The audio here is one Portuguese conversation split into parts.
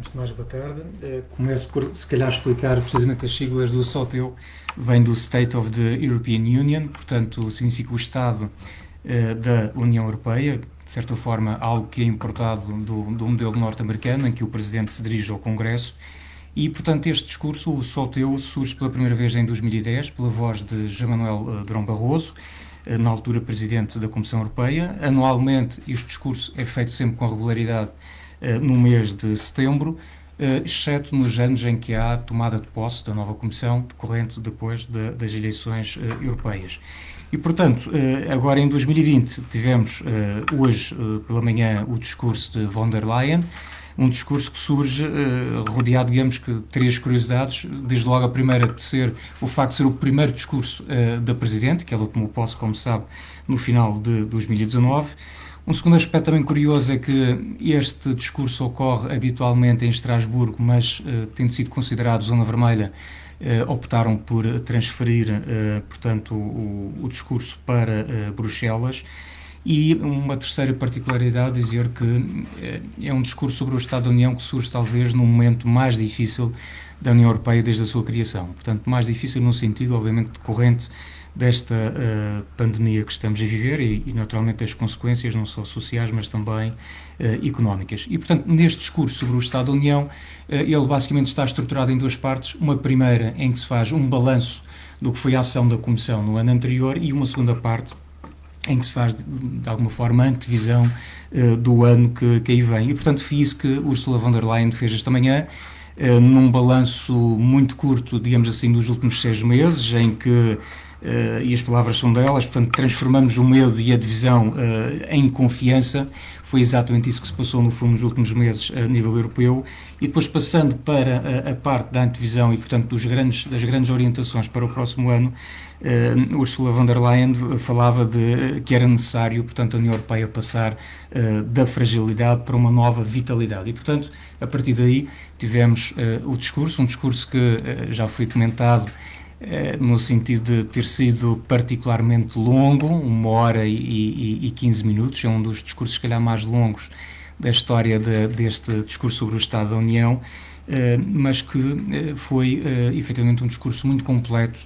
Antes de mais, boa tarde. Começo por, se calhar, explicar precisamente as siglas do SOTEU. Vem do State of the European Union, portanto, significa o Estado da União Europeia, de certa forma, algo que é importado do modelo norte-americano, em que o Presidente se dirige ao Congresso. E, portanto, este discurso, o SOTEU, surge pela primeira vez em 2010, pela voz de José Manuel Durão Barroso, na altura Presidente da Comissão Europeia. Anualmente, este discurso é feito sempre com regularidade no mês de setembro, exceto nos anos em que há tomada de posse da nova Comissão, decorrente depois das eleições europeias. E, portanto, agora em 2020 tivemos hoje pela manhã o discurso de von der Leyen, um discurso que surge rodeado, digamos que, três curiosidades. Desde logo a primeira de ser o facto de ser o primeiro discurso da Presidente, que ela tomou posse, como sabe, no final de 2019. Um segundo aspecto também curioso é que este discurso ocorre habitualmente em Estrasburgo, mas, tendo sido considerado zona vermelha, optaram por transferir, portanto, o discurso para Bruxelas. E uma terceira particularidade, dizer que é um discurso sobre o Estado da União que surge talvez num momento mais difícil da União Europeia desde a sua criação. Portanto, mais difícil no sentido, obviamente, decorrente desta pandemia que estamos a viver e naturalmente as consequências não só sociais, mas também económicas. E, portanto, neste discurso sobre o Estado da União, ele basicamente está estruturado em duas partes. Uma primeira em que se faz um balanço do que foi a ação da Comissão no ano anterior e uma segunda parte em que se faz, de alguma forma, a antevisão do ano que aí vem. E, portanto, foi isso que Ursula von der Leyen fez esta manhã, num balanço muito curto, digamos assim, dos últimos 6 meses, em que, e as palavras são delas, portanto, transformamos o medo e a divisão em confiança. Foi exatamente isso que se passou, no fundo, nos últimos meses a nível europeu. E depois, passando para a parte da antevisão e, portanto, das grandes orientações para o próximo ano, Ursula von der Leyen falava de que era necessário, portanto, a União Europeia passar da fragilidade para uma nova vitalidade. E, portanto, a partir daí tivemos o discurso, um discurso que já foi comentado no sentido de ter sido particularmente longo, 1h e 15 minutos, é um dos discursos, se calhar, mais longos da história deste discurso sobre o Estado da União, mas que foi, efetivamente, um discurso muito completo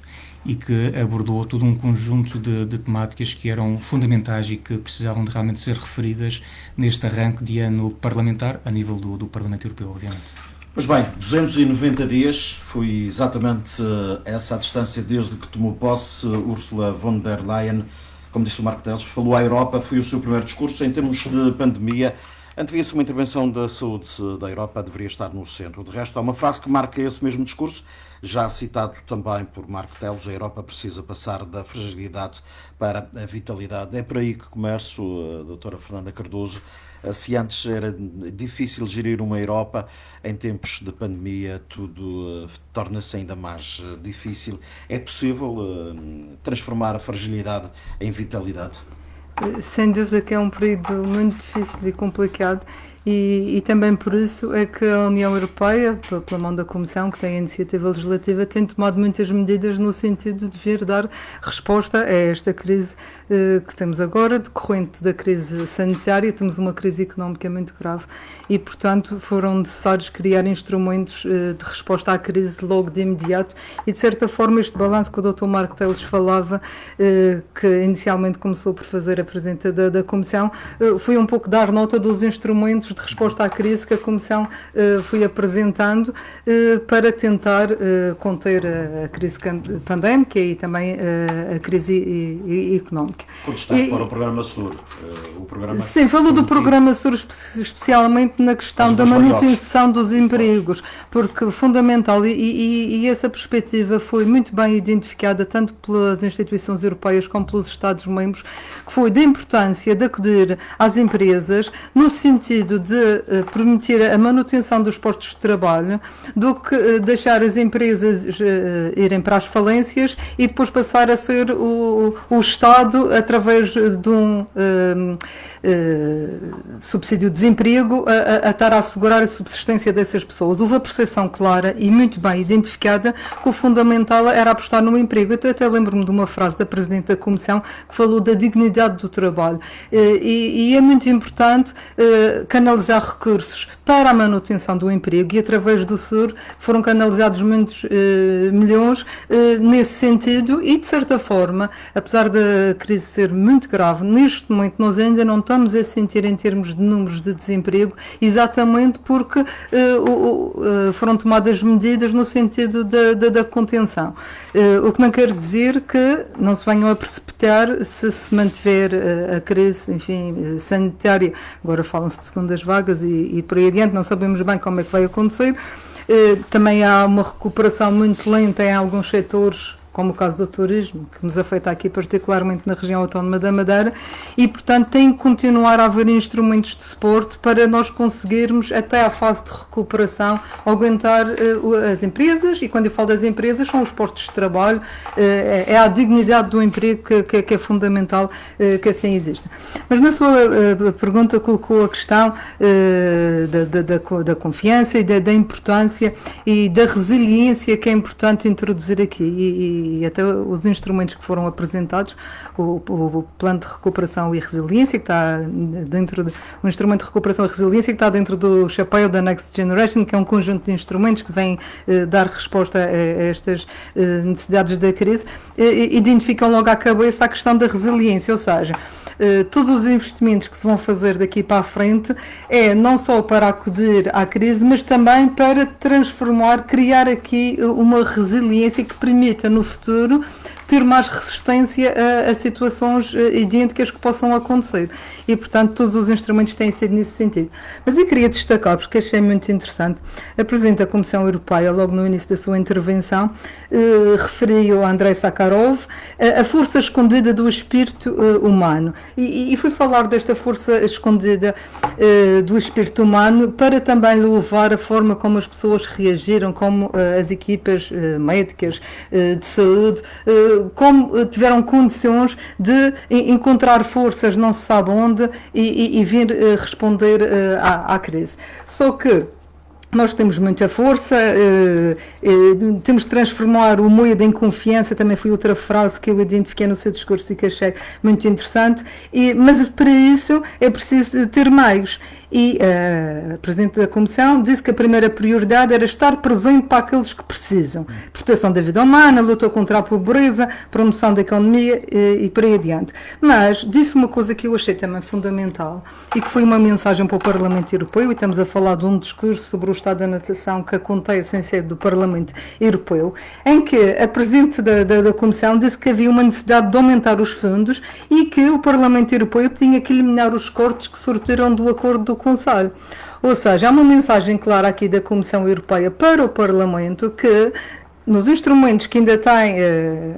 e que abordou todo um conjunto de temáticas que eram fundamentais e que precisavam de realmente ser referidas neste arranque de ano parlamentar, a nível do Parlamento Europeu, obviamente. Pois bem, 290 dias, foi exatamente essa a distância desde que tomou posse Ursula von der Leyen. Como disse o Marco Teles, falou à Europa, foi o seu primeiro discurso em termos de pandemia. Antevia-se uma intervenção da saúde da Europa, deveria estar no centro. De resto, há uma frase que marca esse mesmo discurso, já citado também por Marco Teles: a Europa precisa passar da fragilidade para a vitalidade. É por aí que começo, a doutora Fernanda Cardoso. Se antes era difícil gerir uma Europa, em tempos de pandemia tudo torna-se ainda mais difícil. É possível transformar a fragilidade em vitalidade? Sem dúvida que é um período muito difícil e complicado e também por isso é que a União Europeia, pela mão da Comissão, que tem a iniciativa legislativa, tem tomado muitas medidas no sentido de vir dar resposta a esta crise que temos agora, decorrente da crise sanitária. Temos uma crise económica muito grave e, portanto, foram necessários criar instrumentos de resposta à crise logo de imediato e, de certa forma, este balanço que o Dr. Marco Teles falava, que inicialmente começou por fazer a Presidente da Comissão, foi um pouco dar nota dos instrumentos de resposta à crise que a Comissão foi apresentando para tentar conter a crise pandémica e também a crise económica. Com destaque para o Programa SUR. Sim, falou do Programa SUR especialmente na questão da manutenção dos empregos, porque fundamental, e essa perspectiva foi muito bem identificada tanto pelas instituições europeias como pelos Estados-membros, que foi da importância de acudir às empresas no sentido de permitir a manutenção dos postos de trabalho, do que deixar as empresas irem para as falências e depois passar a ser o Estado, através de um subsídio de desemprego, a estar a assegurar a subsistência dessas pessoas. Houve a percepção clara e muito bem identificada que o fundamental era apostar no emprego. Eu até lembro-me de uma frase da Presidente da Comissão que falou da dignidade do trabalho e é muito importante canalizar recursos para a manutenção do emprego e através do SUR foram canalizados muitos milhões nesse sentido e, de certa forma, apesar da crise ser muito grave, neste momento nós ainda não estamos a sentir em termos de números de desemprego, exatamente porque foram tomadas medidas no sentido da contenção. O que não quer dizer que não se venham a precipitar se mantiver a crise, enfim, sanitária. Agora falam-se de segundas vagas e por aí adiante, não sabemos bem como é que vai acontecer. Também há uma recuperação muito lenta em alguns setores, como o caso do turismo, que nos afeta aqui particularmente na região autónoma da Madeira, e portanto tem que continuar a haver instrumentos de suporte para nós conseguirmos, até à fase de recuperação, aguentar as empresas, e quando eu falo das empresas são os postos de trabalho, é a dignidade do emprego que é fundamental que assim exista. Mas na sua pergunta colocou a questão da confiança e da importância e da resiliência que é importante introduzir aqui, e até os instrumentos que foram apresentados, o plano de recuperação e resiliência, que está dentro o instrumento de recuperação e resiliência, que está dentro do chapéu da Next Generation, que é um conjunto de instrumentos que vem dar resposta a estas necessidades da crise, identificam logo à cabeça a questão da resiliência, ou seja, todos os investimentos que se vão fazer daqui para a frente é não só para acudir à crise, mas também para transformar, criar aqui uma resiliência que permita no futuro ter mais resistência a situações idênticas que possam acontecer. E, portanto, todos os instrumentos têm sido nesse sentido. Mas eu queria destacar, porque achei muito interessante, a Presidente da Comissão Europeia, logo no início da sua intervenção, referiu a Andrei Sakharov a força escondida do espírito humano. E fui falar desta força escondida do espírito humano para também louvar a forma como as pessoas reagiram, como as equipas médicas de saúde, como tiveram condições de encontrar forças não se sabe onde e vir responder à crise. Só que nós temos muita força, temos de transformar o medo em confiança, também foi outra frase que eu identifiquei no seu discurso e que achei muito interessante, mas para isso é preciso ter meios. E a Presidente da Comissão disse que a primeira prioridade era estar presente para aqueles que precisam. Proteção da vida humana, luta contra a pobreza, promoção da economia e por aí adiante. Mas disse uma coisa que eu achei também fundamental e que foi uma mensagem para o Parlamento Europeu, e estamos a falar de um discurso sobre o estado da nação que acontece em sede do Parlamento Europeu, em que a Presidente da Comissão disse que havia uma necessidade de aumentar os fundos e que o Parlamento Europeu tinha que eliminar os cortes que surtiram do acordo do Conselho. Ou seja, há uma mensagem clara aqui da Comissão Europeia para o Parlamento que nos instrumentos que ainda tem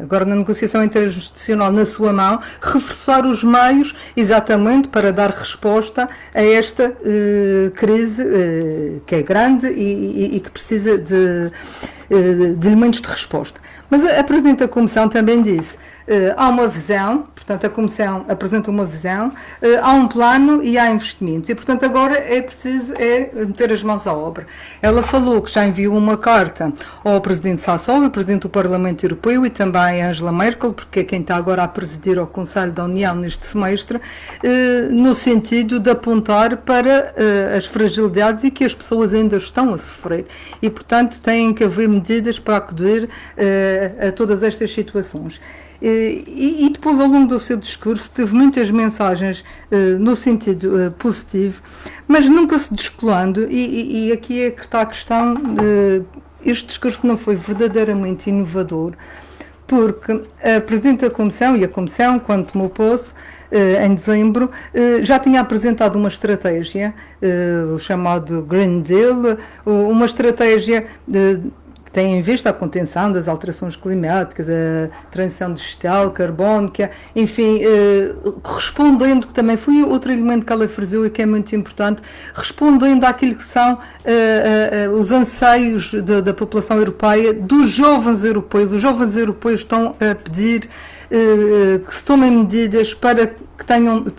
agora na negociação interinstitucional na sua mão, reforçar os meios exatamente para dar resposta a esta crise que é grande e que precisa de elementos de resposta. Mas a Presidente da Comissão também disse, há uma visão, portanto a Comissão apresenta uma visão, há um plano e há investimentos, e portanto agora é preciso meter as mãos à obra. Ela falou que já enviou uma carta ao Presidente Sassoli, o Presidente do Parlamento Europeu, e também a Angela Merkel, porque é quem está agora a presidir ao Conselho da União neste semestre, no sentido de apontar para as fragilidades e que as pessoas ainda estão a sofrer, e portanto têm que haver medidas para acudir a todas estas situações. E depois, ao longo do seu discurso, teve muitas mensagens no sentido positivo, mas nunca se descolando, e aqui é que está a questão, este discurso não foi verdadeiramente inovador, porque a Presidente da Comissão e a Comissão, quando tomou posse, em dezembro, já tinha apresentado uma estratégia, o chamado Green Deal, uma estratégia que tem em vista a contenção das alterações climáticas, a transição digital, carbónica, enfim, respondendo, que também foi outro elemento que ela frisou e que é muito importante, respondendo àquilo que são os anseios da população europeia, dos jovens europeus. Os jovens europeus estão a pedir que se tomem medidas para que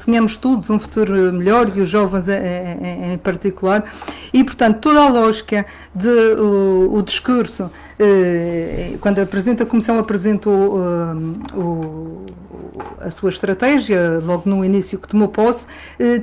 tenhamos todos um futuro melhor, e os jovens em particular, e portanto toda a lógica o discurso, quando a Presidente da Comissão apresentou a sua estratégia, logo no início que tomou posse,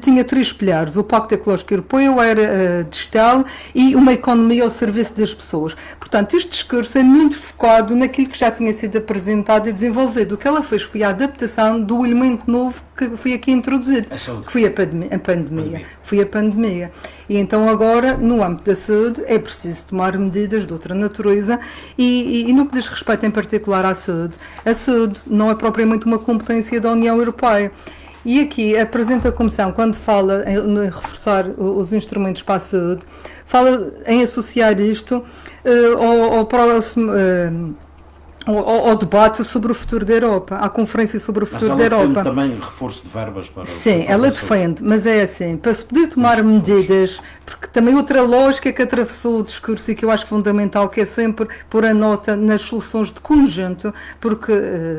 tinha 3 pilares. O Pacto Ecológico Europeu era digital e uma economia ao serviço das pessoas. Portanto, este discurso é muito focado naquilo que já tinha sido apresentado e desenvolvido. O que ela fez foi a adaptação do elemento novo que foi aqui introduzido, que foi a pandemia. E então agora, no âmbito da saúde, é preciso tomar medidas de outra natureza e no que diz respeito em particular à saúde, a saúde não é propriamente uma competência da União Europeia. E aqui a Presidente da Comissão, quando fala em reforçar os instrumentos para a saúde, fala em associar isto ao próximo... ao debate sobre o futuro da Europa, à conferência sobre o futuro da Europa. Mas ela defende também reforço de verbas para... Sim, ela defende, mas é assim, para se poder tomar medidas, porque também outra lógica que atravessou o discurso e que eu acho fundamental, que é sempre pôr a nota nas soluções de conjunto, porque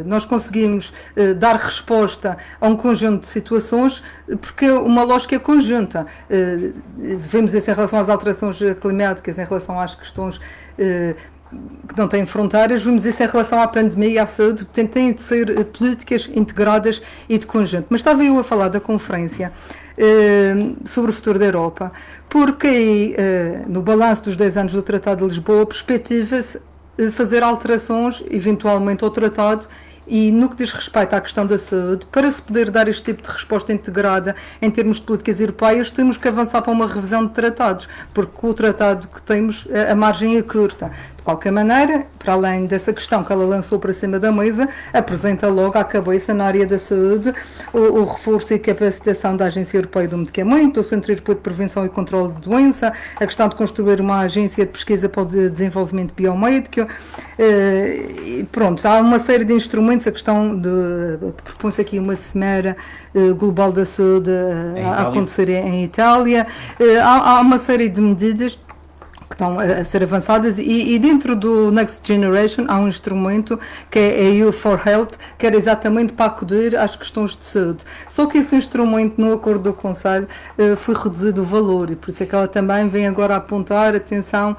nós conseguimos dar resposta a um conjunto de situações, porque uma lógica é conjunta. Vemos isso em relação às alterações climáticas, em relação às questões que não têm fronteiras, vimos isso em relação à pandemia e à saúde, portanto têm de ser políticas integradas e de conjunto. Mas estava eu a falar da conferência sobre o futuro da Europa, porque aí, no balanço dos 10 anos do Tratado de Lisboa, perspectiva-se fazer alterações, eventualmente, ao Tratado. E no que diz respeito à questão da saúde, para se poder dar este tipo de resposta integrada em termos de políticas europeias, temos que avançar para uma revisão de tratados, porque com o tratado que temos, a margem é curta. De qualquer maneira, para além dessa questão que ela lançou para cima da mesa, apresenta logo à cabeça na área da saúde o reforço e capacitação da Agência Europeia do Medicamento, o Centro Europeu de Prevenção e Controlo de Doença, a questão de construir uma agência de pesquisa para o desenvolvimento biomédico. E pronto, há uma série de instrumentos, a questão de... propõe-se aqui uma cimeira global da saúde a acontecer em Itália. Há uma série de medidas que estão a ser avançadas e dentro do Next Generation há um instrumento que é a EU for Health, que era exatamente para acudir às questões de saúde. Só que esse instrumento no acordo do Conselho foi reduzido o valor e por isso é que ela também vem agora a apontar atenção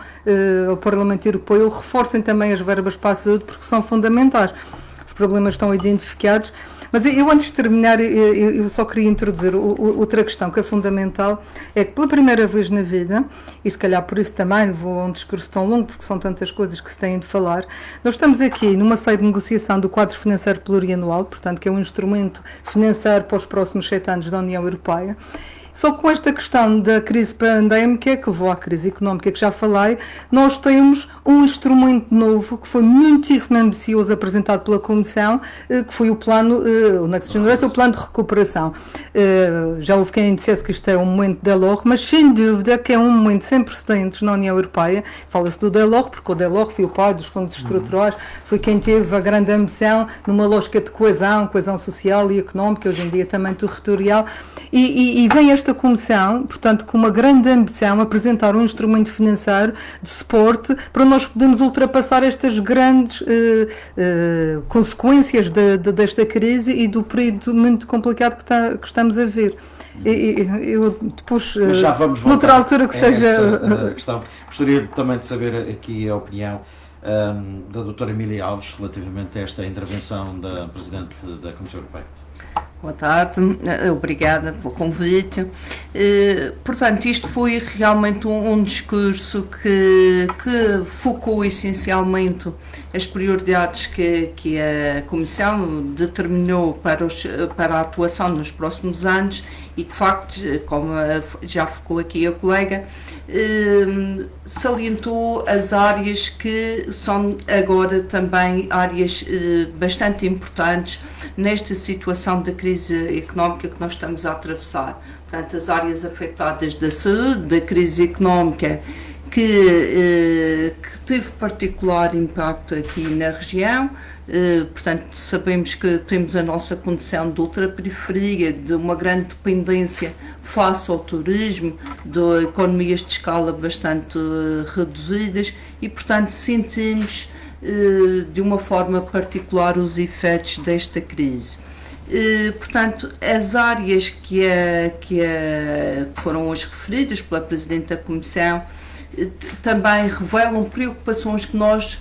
ao Parlamento Europeu, reforcem também as verbas para a saúde porque são fundamentais. Os problemas estão identificados. Mas eu, antes de terminar, eu só queria introduzir outra questão que é fundamental, é que pela primeira vez na vida, e se calhar por isso também vou a um discurso tão longo, porque são tantas coisas que se têm de falar, nós estamos aqui numa série de negociação do quadro financeiro plurianual, portanto que é um instrumento financeiro para os próximos 7 anos da União Europeia. Só que com esta questão da crise pandémica, que levou à crise económica que já falei, nós temos um instrumento novo que foi muitíssimo ambicioso apresentado pela Comissão, que foi o plano, o Next Generation, o plano de recuperação. Já houve quem dissesse que isto é um momento de Delors, mas sem dúvida que é um momento sem precedentes na União Europeia. Fala-se do Delors, porque o Delors foi o pai dos fundos estruturais, foi quem teve a grande ambição numa lógica de coesão social e económica, hoje em dia também territorial, e vem esta Comissão, portanto, com uma grande ambição, apresentar um instrumento financeiro de suporte para nós podermos ultrapassar estas grandes consequências desta crise e do período muito complicado que estamos a ver. Eu depois, já vamos noutra altura que seja... Essa questão. Gostaria também de saber aqui a opinião da doutora Emília Alves relativamente a esta intervenção da Presidente da Comissão Europeia. Boa tarde, obrigada pelo convite. Portanto, isto foi realmente um discurso que focou essencialmente as prioridades que a Comissão determinou para a atuação nos próximos anos e, de facto, como já focou aqui a colega, salientou as áreas que são agora também áreas bastante importantes nesta situação de crise económica que nós estamos a atravessar. Portanto, as áreas afetadas da saúde, da crise económica, que teve particular impacto aqui na região. Portanto, sabemos que temos a nossa condição de ultraperiferia, de uma grande dependência face ao turismo, de economias de escala bastante reduzidas e, portanto, sentimos de uma forma particular os efeitos desta crise. Portanto, as áreas que foram hoje referidas pela Presidente da Comissão também revelam preocupações que nós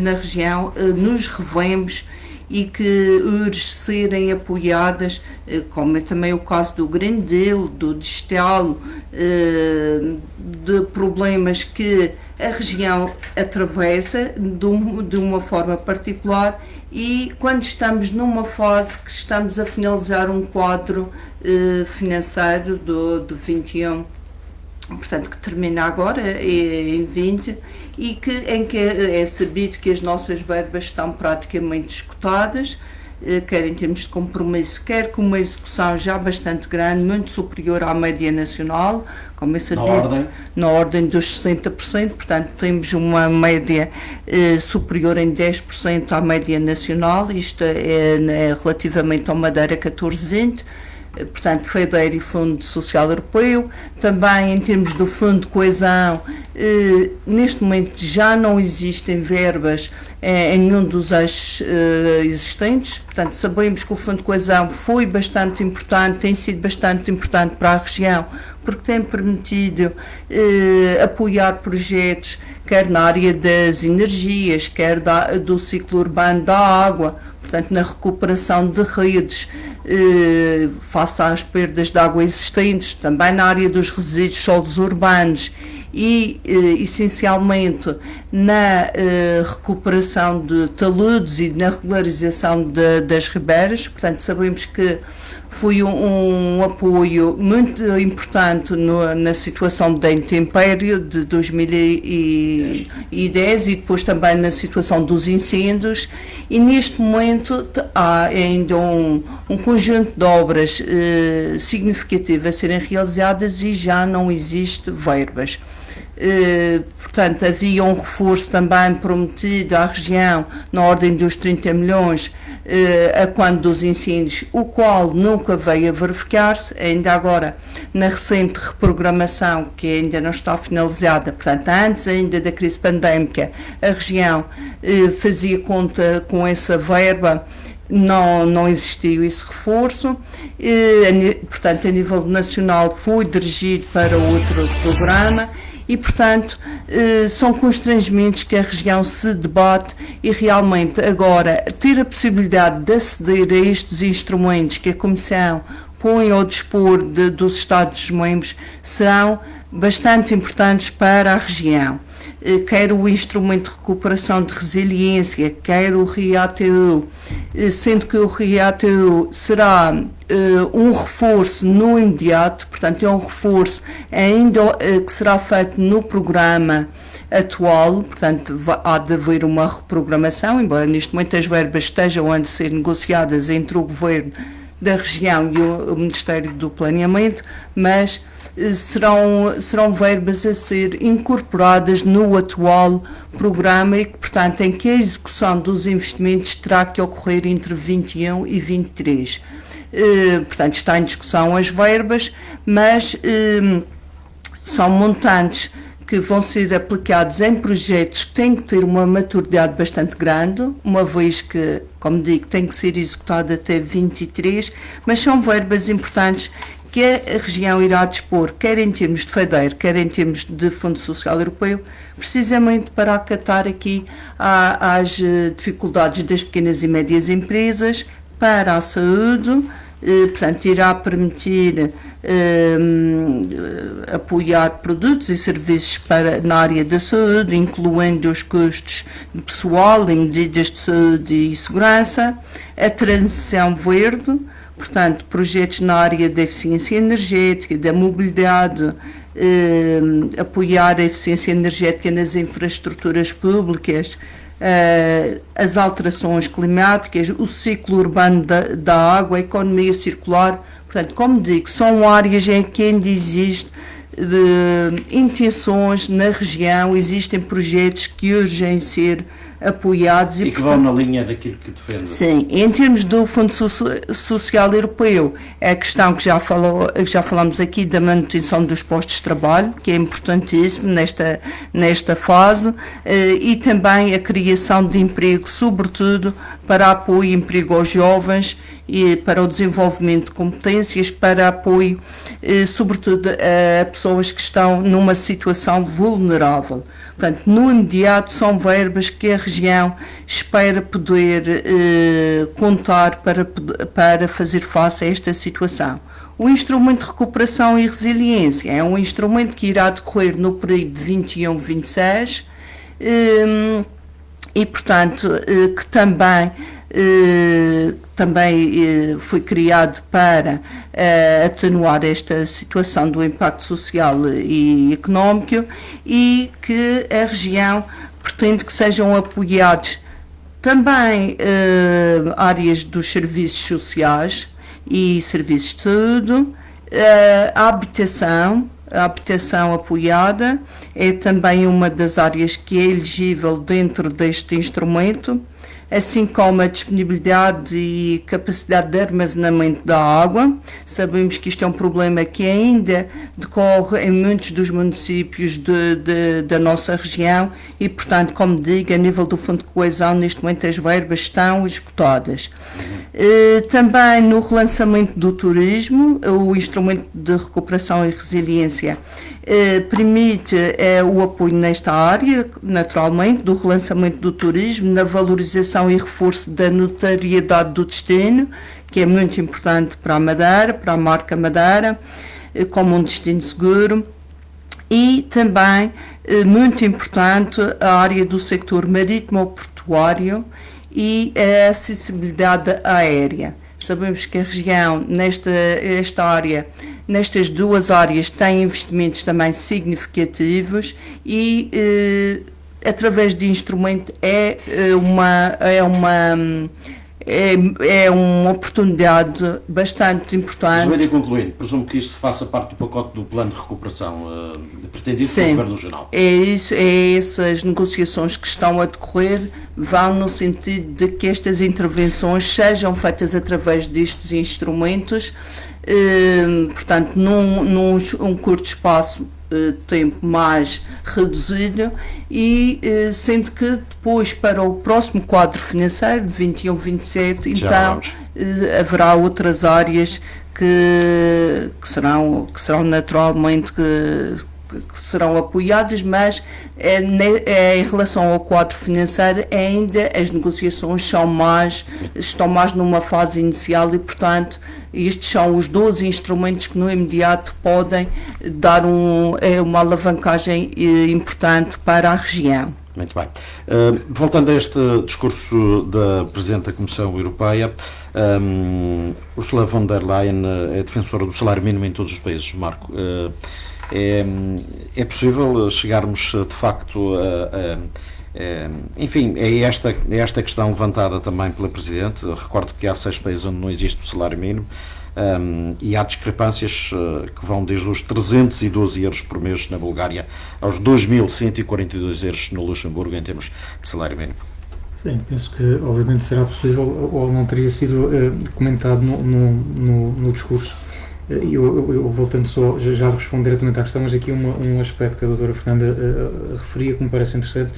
na região nos revemos e que urge serem apoiadas, como é também o caso do Green Deal, do Digital, de problemas que a região atravessa de uma forma particular, e quando estamos numa fase que estamos a finalizar um quadro financeiro do 21, portanto que termina agora em 20, e em que é sabido que as nossas verbas estão praticamente esgotadas, quer em termos de compromisso, quer com uma execução já bastante grande, muito superior à média nacional, como é sabido, na ordem dos 60%, portanto temos uma média superior em 10% à média nacional, isto é relativamente ao Madeira 14-20%, portanto, FEDER e Fundo Social Europeu. Também em termos do Fundo de Coesão, neste momento já não existem verbas em nenhum dos eixos existentes, portanto sabemos que o Fundo de Coesão foi bastante importante, tem sido bastante importante para a região, porque tem permitido apoiar projetos quer na área das energias, quer do ciclo urbano da água, portanto na recuperação de redes face às perdas de água existentes, também na área dos resíduos sólidos urbanos e essencialmente na recuperação de taludes e na regularização das ribeiras. Portanto, sabemos que foi um apoio muito importante na situação da intempérie de 2010 e depois também na situação dos incêndios, e neste momento há ainda um conjunto de obras significativas a serem realizadas e já não existe verbas. Portanto, havia um reforço também prometido à região na ordem dos 30 milhões a quando dos incêndios, o qual nunca veio a verificar-se, ainda agora na recente reprogramação, que ainda não está finalizada, portanto, antes ainda da crise pandémica, a região fazia conta com essa verba. Não existiu esse reforço, portanto, a nível nacional foi dirigido para outro programa. E, portanto, são constrangimentos que a região se debate, e realmente agora ter a possibilidade de aceder a estes instrumentos que a Comissão põe ao dispor dos Estados-membros serão bastante importantes para a região. Quer o instrumento de recuperação de resiliência, quer o REATU, sendo que o REATU será um reforço no imediato, portanto é um reforço ainda que será feito no programa atual, portanto há de haver uma reprogramação, embora neste momento as verbas estejam a ser negociadas entre o Governo da região e o Ministério do Planeamento, mas serão verbas a ser incorporadas no atual programa e, portanto, em que a execução dos investimentos terá que ocorrer entre 21 e 23. Portanto, está em discussão as verbas, mas são montantes que vão ser aplicados em projetos que têm que ter uma maturidade bastante grande, uma vez que, como digo, tem que ser executado até 23, mas são verbas importantes que a região irá dispor, quer em termos de FEDER, quer em termos de Fundo Social Europeu, precisamente para acatar aqui às dificuldades das pequenas e médias empresas, para a saúde, portanto, irá permitir apoiar produtos e serviços na área da saúde, incluindo os custos de pessoal e medidas de saúde e segurança, a transição verde, portanto, projetos na área da eficiência energética, da mobilidade, apoiar a eficiência energética nas infraestruturas públicas, as alterações climáticas, o ciclo urbano da água, a economia circular. Portanto, como digo, são áreas em que ainda existe intenções na região, existem projetos que urgem ser apoiados. E que vão na linha daquilo que defende. Sim, em termos do Fundo Social Europeu, é a questão que já falamos aqui da manutenção dos postos de trabalho, que é importantíssimo nesta fase, e também a criação de emprego, sobretudo para apoio e emprego aos jovens e para o desenvolvimento de competências, para apoio, sobretudo, a pessoas que estão numa situação vulnerável. Portanto, no imediato são verbas que a região espera poder contar para fazer face a esta situação. O instrumento de recuperação e resiliência é um instrumento que irá decorrer no período de 21-26 e, portanto, que também foi criado para atenuar esta situação do impacto social e económico, e que a região pretende que sejam apoiados também áreas dos serviços sociais e serviços de saúde, a habitação apoiada é também uma das áreas que é elegível dentro deste instrumento, assim como a disponibilidade e capacidade de armazenamento da água. Sabemos que isto é um problema que ainda decorre em muitos dos municípios da nossa região e, portanto, como digo, a nível do Fundo de Coesão, neste momento as verbas estão esgotadas. Também no relançamento do turismo, o instrumento de recuperação e resiliência permite o apoio nesta área, naturalmente, do relançamento do turismo, na valorização e reforço da notariedade do destino, que é muito importante para a Madeira, para a marca Madeira, como um destino seguro, e também, muito importante, a área do sector marítimo ou portuário e a acessibilidade aérea. Sabemos que a região, esta área, nestas duas áreas, tem investimentos também significativos e, através de instrumento, é uma oportunidade bastante importante. Joelho, concluindo, presumo que isto faça parte do pacote do plano de recuperação pretendido pelo Governo Regional. Essas negociações que estão a decorrer vão no sentido de que estas intervenções sejam feitas através destes instrumentos, portanto, num curto espaço de tempo mais reduzido, e sendo que depois, para o próximo quadro financeiro de 21-27, então haverá outras áreas que serão naturalmente que serão apoiadas, mas em relação ao quadro financeiro ainda as negociações estão mais numa fase inicial e, portanto, estes são os 12 instrumentos que no imediato podem dar uma alavancagem importante para a região. Muito bem. Voltando a este discurso da Presidente da Comissão Europeia, Ursula von der Leyen é defensora do salário mínimo em todos os países. Marco, é possível chegarmos de facto enfim, é esta questão levantada também pela Presidente. Recordo que há 6 países onde não existe o salário mínimo, e há discrepâncias que vão desde os 312 euros por mês na Bulgária aos 2.142 euros no Luxemburgo em termos de salário mínimo. Sim, penso que obviamente será possível, ou não teria sido comentado no discurso. Eu voltando só, já responder diretamente à questão, mas aqui um aspecto que a doutora Fernanda referia que me parece interessante,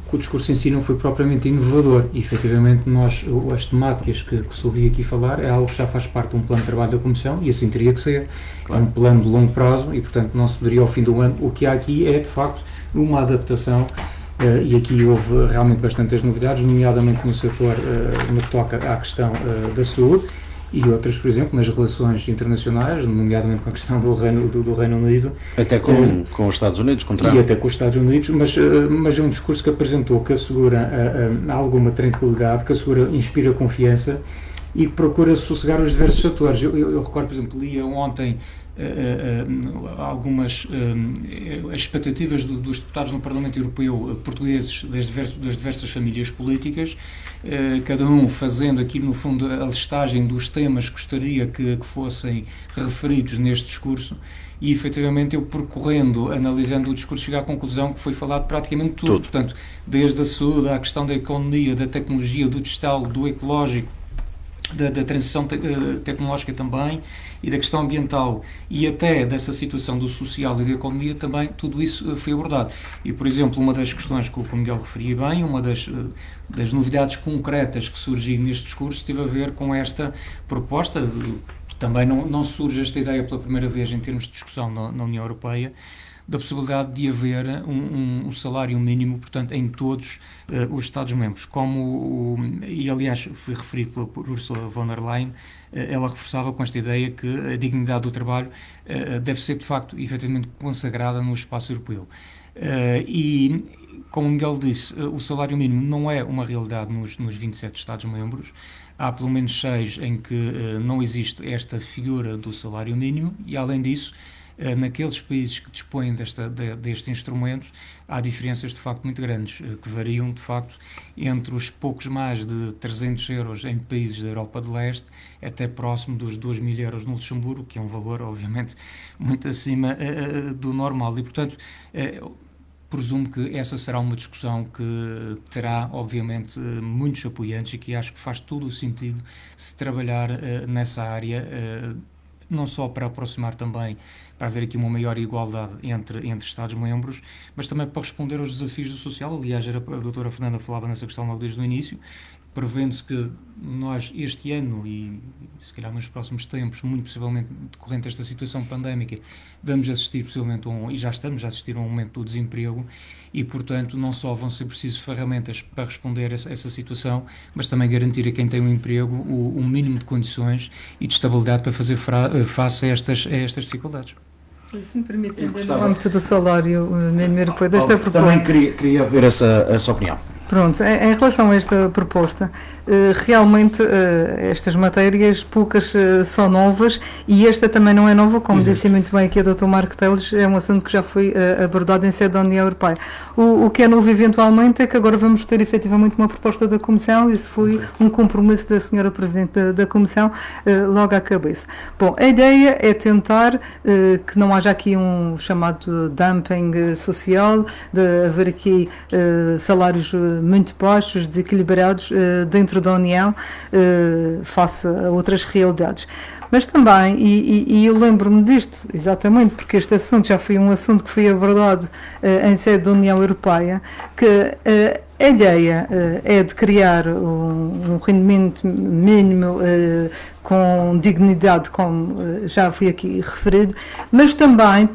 que o discurso em si não foi propriamente inovador, e efetivamente as temáticas que se ouvia aqui falar é algo que já faz parte de um plano de trabalho da Comissão, e assim teria que ser. Claro. É um plano de longo prazo e, portanto, não se poderia ao fim do ano. O que há aqui é, de facto, uma adaptação, e aqui houve realmente bastantes novidades, nomeadamente no setor no que toca à questão da saúde, e outras, por exemplo, nas relações internacionais, nomeadamente com a questão do Reino Unido. Até com os Estados Unidos, e até com os Estados Unidos, mas é um discurso que apresentou, que assegura alguma tranquilidade, que inspira confiança e que procura sossegar os diversos setores. Eu recordo, por exemplo, lia ontem algumas as expectativas dos deputados no Parlamento Europeu portugueses das diversas famílias políticas, cada um fazendo aqui no fundo a listagem dos temas que gostaria que fossem referidos neste discurso, e efetivamente eu analisando o discurso, cheguei à conclusão que foi falado praticamente tudo. Portanto, desde a saúde à questão da economia, da tecnologia, do digital, do ecológico, da transição tecnológica também, e da questão ambiental, e até dessa situação do social e da economia também, tudo isso foi abordado. E, por exemplo, uma das questões que o Miguel referia bem, uma das novidades concretas que surgiu neste discurso teve a ver com esta proposta. Também não surge esta ideia pela primeira vez em termos de discussão na União Europeia, da possibilidade de haver um salário mínimo, portanto, em todos os Estados-membros. E aliás, foi referido por Ursula von der Leyen, ela reforçava com esta ideia que a dignidade do trabalho deve ser, de facto, efetivamente consagrada no espaço europeu. E, como o Miguel disse, o salário mínimo não é uma realidade nos 27 Estados-membros. Há pelo menos 6 em que não existe esta figura do salário mínimo e, além disso, naqueles países que dispõem deste instrumento, há diferenças de facto muito grandes, que variam de facto entre os poucos mais de 300 euros em países da Europa de Leste até próximo dos 2.000 euros no Luxemburgo, que é um valor obviamente muito acima do normal e, portanto, presumo que essa será uma discussão que terá, obviamente, muitos apoiantes e que acho que faz todo o sentido se trabalhar nessa área, não só para aproximar também, para haver aqui uma maior igualdade entre Estados-membros, mas também para responder aos desafios do social. Aliás, a doutora Fernanda falava nessa questão logo desde o início, prevendo-se que nós este ano e se calhar nos próximos tempos, muito possivelmente decorrente desta situação pandémica, vamos assistir possivelmente e já estamos a assistir a um aumento do desemprego e, portanto, não só vão ser precisas ferramentas para responder a essa situação, mas também garantir a quem tem um emprego um mínimo de condições e de estabilidade para fazer face a estas dificuldades. Se me permitem, no âmbito do salário mínimo europeu, desta proposta. Também queria ver essa opinião. Pronto, em relação a esta proposta, realmente estas matérias, poucas são novas e esta também não é nova, como disse muito bem aqui a Dr. Marco Teles, é um assunto que já foi abordado em sede da União Europeia. O que é novo eventualmente é que agora vamos ter efetivamente uma proposta da Comissão, isso foi um compromisso da Sra. Presidente da Comissão logo à cabeça. Bom, a ideia é tentar que não haja aqui um chamado dumping social, de haver aqui salários muito baixos, desequilibrados dentro da União face a outras realidades. Mas também, e eu lembro-me disto exatamente, porque este assunto já foi um assunto que foi abordado em sede da União Europeia, que a ideia é de criar um rendimento mínimo com dignidade, como já foi aqui referido, mas também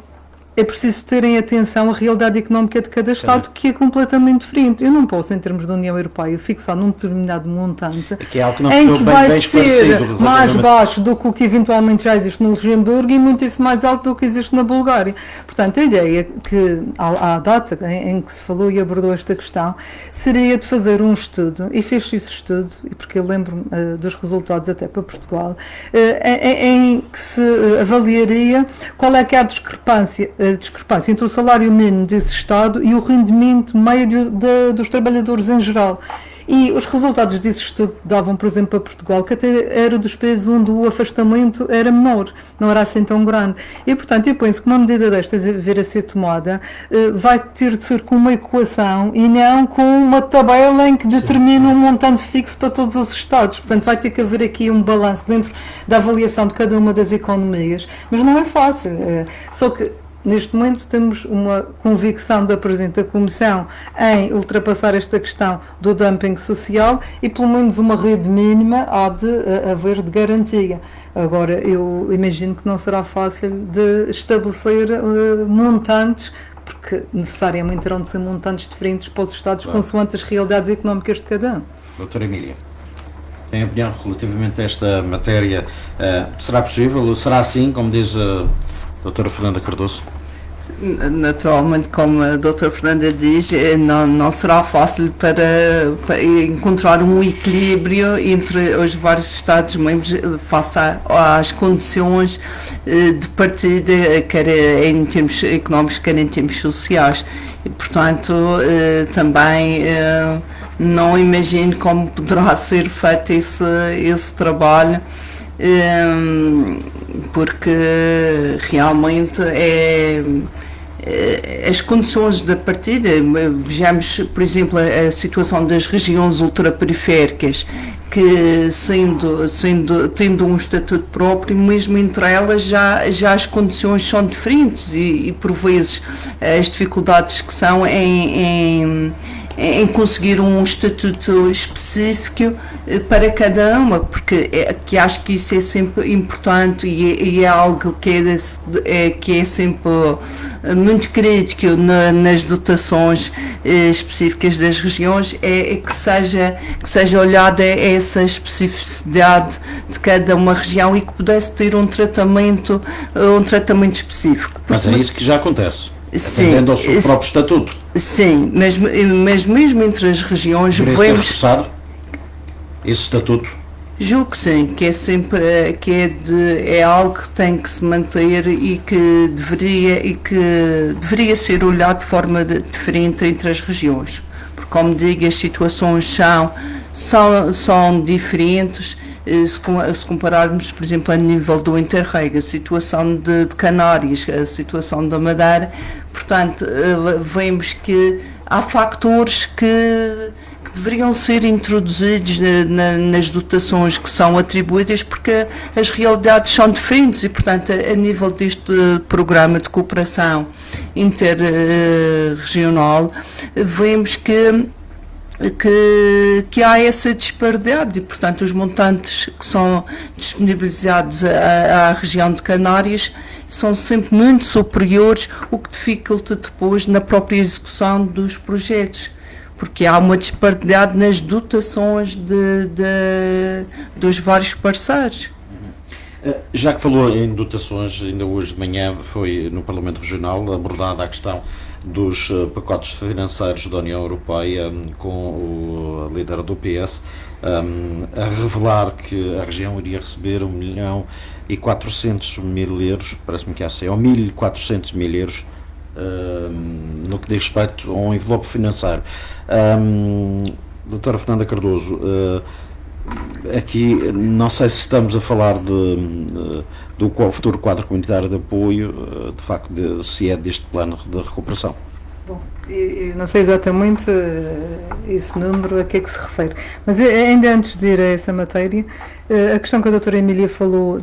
é preciso terem atenção à realidade económica de cada Estado, que é completamente diferente. Eu não posso, em termos da União Europeia, fixar num determinado montante que é algo que não em que vai bem ser mais baixo do que o que eventualmente já existe no Luxemburgo e muitíssimo mais alto do que existe na Bulgária. Portanto, a ideia que, à data em que se falou e abordou esta questão, seria de fazer um estudo, e fez-se esse estudo, porque eu lembro-me dos resultados até para Portugal, em que se avaliaria qual é que é a discrepância entre o salário mínimo desse Estado e o rendimento médio dos trabalhadores em geral. E os resultados desse estudo davam, por exemplo, para Portugal, que até era dos países onde o afastamento era menor, não era assim tão grande. E, portanto, eu penso que uma medida destas a vir a ser tomada vai ter de ser com uma equação e não com uma tabela em que determina um montante fixo para todos os Estados. Portanto, vai ter que haver aqui um balanço dentro da avaliação de cada uma das economias. Mas não é fácil. Só que neste momento temos uma convicção da Presidente da Comissão em ultrapassar esta questão do dumping social e pelo menos uma rede mínima há de haver de garantia. Agora, eu imagino que não será fácil de estabelecer montantes, porque necessariamente terão de ser montantes diferentes para os Estados, consoante as realidades económicas de cada um. Doutora Emília, tem opinião relativamente a esta matéria? Será possível? Será assim, como diz a doutora Fernanda Cardoso? Naturalmente, como a doutora Fernanda diz, não será fácil para encontrar um equilíbrio entre os vários Estados-membros face às condições de partida, quer em termos económicos, quer em termos sociais. E, portanto, também não imagino como poderá ser feito esse trabalho, porque realmente as condições da partida, vejamos, por exemplo, a situação das regiões ultraperiféricas, que tendo um estatuto próprio, mesmo entre elas já as condições são diferentes e por vezes as dificuldades que são em em conseguir um estatuto específico para cada uma, porque que acho que isso é sempre importante e é algo que é sempre muito crítico nas dotações específicas das regiões, é que seja olhada essa especificidade de cada uma região e que pudesse ter um tratamento específico. Mas é isso que já acontece, atendendo ao seu próprio estatuto. Sim, mas mesmo entre as regiões Deveria ser reforçado esse estatuto? Julgo que sim, que é sempre é algo que tem que se manter e que deveria ser olhado de forma diferente entre as regiões, porque, como digo, as situações são diferentes. Se compararmos, por exemplo, a nível do Interreg, a situação de Canárias, a situação da Madeira, portanto, vemos que há fatores que deveriam ser introduzidos nas dotações que são atribuídas, porque as realidades são diferentes e, portanto, a nível deste programa de cooperação interregional, vemos que há essa disparidade e, portanto, os montantes que são disponibilizados à região de Canárias são sempre muito superiores, o que dificulta depois na própria execução dos projetos, porque há uma disparidade nas dotações dos vários parceiros. Já que falou em dotações, ainda hoje de manhã foi no Parlamento Regional abordada a questão dos pacotes financeiros da União Europeia, com o líder do PS a revelar que a região iria receber 1.400.000 euros, parece-me que é assim, ou 1.400.000 euros, no que diz respeito a um envelope financeiro. Doutora Fernanda Cardoso, aqui não sei se estamos a falar do futuro quadro comunitário de apoio, de facto, se é deste plano de recuperação. Bom, eu não sei exatamente esse número a que é que se refere, mas ainda antes de ir a essa matéria, a questão que a doutora Emília falou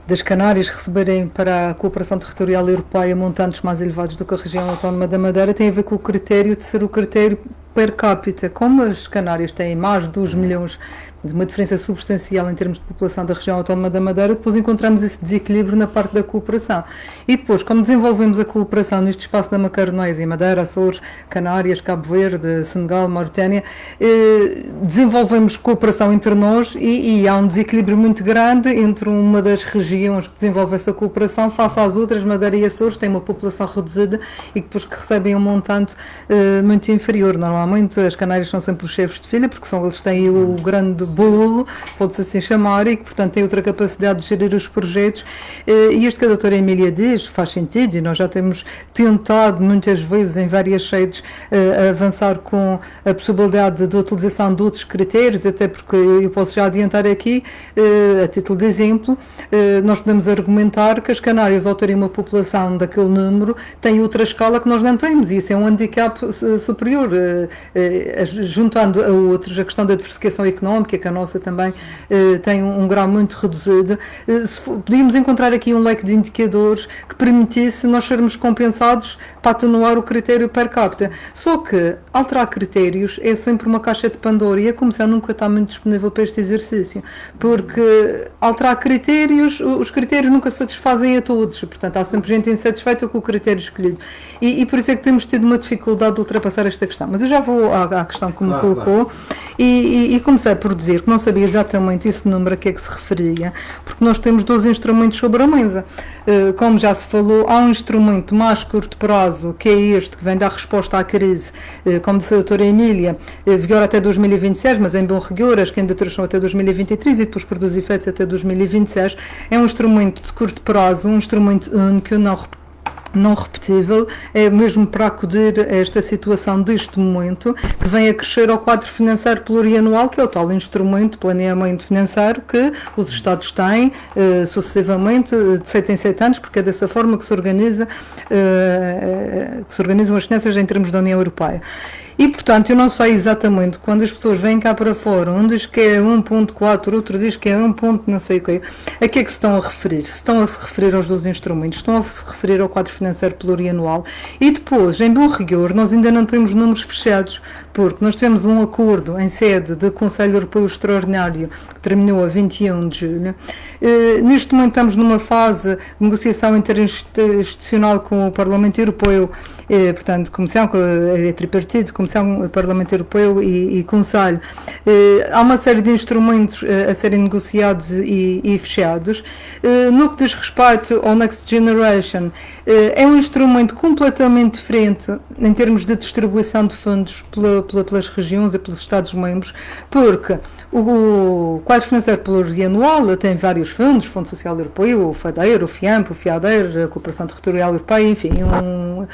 das Canárias receberem para a cooperação territorial europeia montantes mais elevados do que a região autónoma da Madeira tem a ver com o critério de ser o critério per capita. Como as Canárias têm mais de 2 milhões, uma diferença substancial em termos de população da região autónoma da Madeira, depois encontramos esse desequilíbrio na parte da cooperação. E depois, como desenvolvemos a cooperação neste espaço da Macaronésia, Madeira, Açores, Canárias, Cabo Verde, Senegal, Mauritânia, desenvolvemos cooperação entre nós e há um desequilíbrio muito grande entre uma das regiões que desenvolve essa cooperação face às outras. Madeira e Açores têm uma população reduzida e depois que recebem um montante muito inferior. Normalmente as Canárias são sempre os chefes de filha, porque são eles que têm o grande bolo, pode-se assim chamar, e que, portanto, tem outra capacidade de gerir os projetos. E isto que a doutora Emília diz faz sentido, e nós já temos tentado muitas vezes em várias sedes avançar com a possibilidade de utilização de outros critérios, até porque eu posso já adiantar aqui, a título de exemplo, nós podemos argumentar que as Canárias, ao terem uma população daquele número, têm outra escala que nós não temos, e isso é um handicap superior, juntando a outros, a questão da diversificação económica, que a nossa também tem um grau muito reduzido. Podíamos encontrar aqui um leque de indicadores que permitisse nós sermos compensados para atenuar o critério per capita. Só que alterar critérios é sempre uma caixa de Pandora e a Comissão nunca está muito disponível para este exercício, porque alterar critérios, os critérios nunca satisfazem a todos, portanto há sempre gente insatisfeita com o critério escolhido e por isso é que temos tido uma dificuldade de ultrapassar esta questão. Mas eu já vou à questão que me colocou. E comecei por dizer que não sabia exatamente esse número a que é que se referia, porque nós temos 2 instrumentos sobre a mesa. Como já se falou, há um instrumento de mais curto prazo, que é este, que vem dar resposta à crise, como disse a doutora Emília, vigora até 2026, mas em bom rigor, as candidaturas são até 2023 e depois produz efeitos até 2026. É um instrumento de curto prazo, um instrumento único, não repetível, é mesmo para acudir a esta situação deste momento, que vem a crescer ao quadro financeiro plurianual, que é o tal instrumento de planeamento financeiro que os Estados têm sucessivamente, de 7 em 7 anos, porque é dessa forma que se organizam as finanças em termos da União Europeia. E, portanto, eu não sei exatamente quando as pessoas vêm cá para fora, um diz que é 1.4, outro diz que é 1. Não sei o quê, a que é que se estão a referir? Se estão a se referir aos dois instrumentos, estão a se referir ao quadro financeiro plurianual e depois, em bom rigor, nós ainda não temos números fechados, porque nós tivemos um acordo em sede do Conselho Europeu Extraordinário que terminou a 21 de julho. Neste momento estamos numa fase de negociação interinstitucional com o Parlamento Europeu, portanto, Comissão, tripartido, Comissão, Parlamento Europeu e Conselho. Há uma série de instrumentos a serem negociados e fechados. No que diz respeito ao Next Generation, é um instrumento completamente diferente em termos de distribuição de fundos pelas regiões e pelos Estados-membros, porque o quadro financeiro plurianual tem vários fundos, Fundo Social Europeu, o FADEIR, o FIAMP, o FIADEIR, a Cooperação Territorial Europeia, enfim, um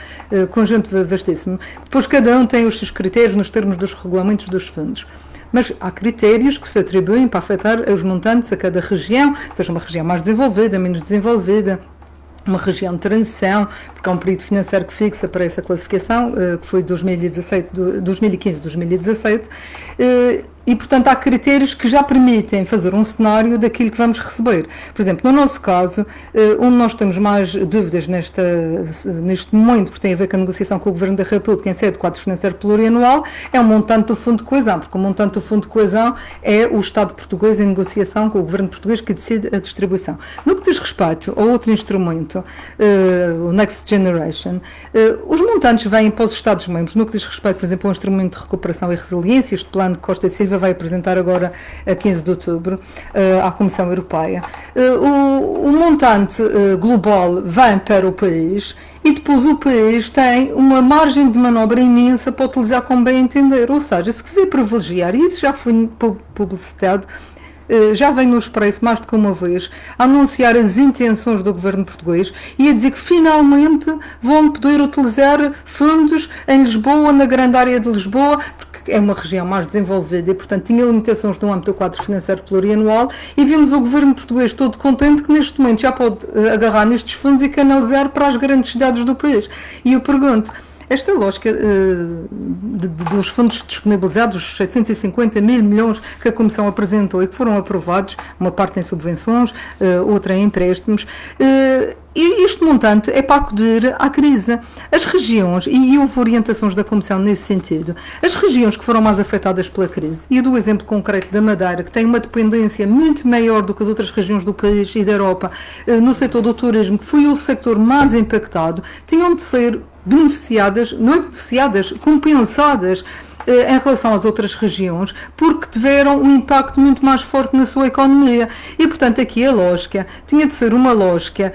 conjunto vastíssimo. Depois cada um tem os seus critérios nos termos dos regulamentos dos fundos. Mas há critérios que se atribuem para afetar os montantes a cada região, seja uma região mais desenvolvida, menos desenvolvida, uma região de transição, porque há um período financeiro que fixa para essa classificação, que foi 2015-2017, e, portanto, há critérios que já permitem fazer um cenário daquilo que vamos receber. Por exemplo, no nosso caso, onde nós temos mais dúvidas neste momento, porque tem a ver com a negociação com o Governo da República em sede de quadro financeiro plurianual, é o montante do Fundo de Coesão, porque o montante do Fundo de Coesão é o Estado português em negociação com o Governo português que decide a distribuição. No que diz respeito ao outro instrumento, o Next Generation, os montantes vêm para os Estados-membros, no que diz respeito, por exemplo, ao instrumento de recuperação e resiliência. Este plano de Costa e Silva vai apresentar agora a 15 de outubro à Comissão Europeia. O montante global vem para o país e depois o país tem uma margem de manobra imensa para utilizar como bem entender. Ou seja, se quiser privilegiar, e isso já foi publicitado, já vem no Expresso mais do que uma vez a anunciar as intenções do governo português e a dizer que finalmente vão poder utilizar fundos em Lisboa, na grande área de Lisboa, porque é uma região mais desenvolvida e, portanto, tinha limitações no âmbito do quadro financeiro plurianual, e vimos o governo português todo contente que neste momento já pode agarrar nestes fundos e canalizar para as grandes cidades do país. E eu pergunto, esta lógica dos fundos disponibilizados, os 750 mil milhões que a Comissão apresentou e que foram aprovados, uma parte em subvenções, outra em empréstimos, e este montante é para acudir à crise. As regiões, e houve orientações da Comissão nesse sentido, as regiões que foram mais afetadas pela crise, e eu dou o exemplo concreto da Madeira, que tem uma dependência muito maior do que as outras regiões do país e da Europa, no setor do turismo, que foi o setor mais impactado, tinham de ser beneficiadas, não é beneficiadas, compensadas em relação às outras regiões, porque tiveram um impacto muito mais forte na sua economia. E, portanto, aqui a lógica tinha de ser uma lógica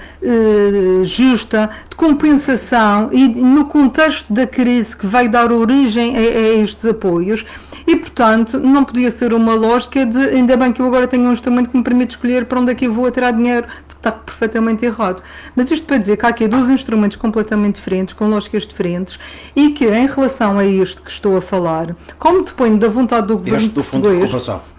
justa, de compensação, e no contexto da crise que vai dar origem a estes apoios. E, portanto, não podia ser uma lógica de ainda bem que eu agora tenho um instrumento que me permite escolher para onde é que eu vou atirar dinheiro, porque está perfeitamente errado. Mas isto para dizer que há aqui dois instrumentos completamente diferentes, com lógicas diferentes, e que, em relação a este que estou a falar, como depende da vontade do governo português,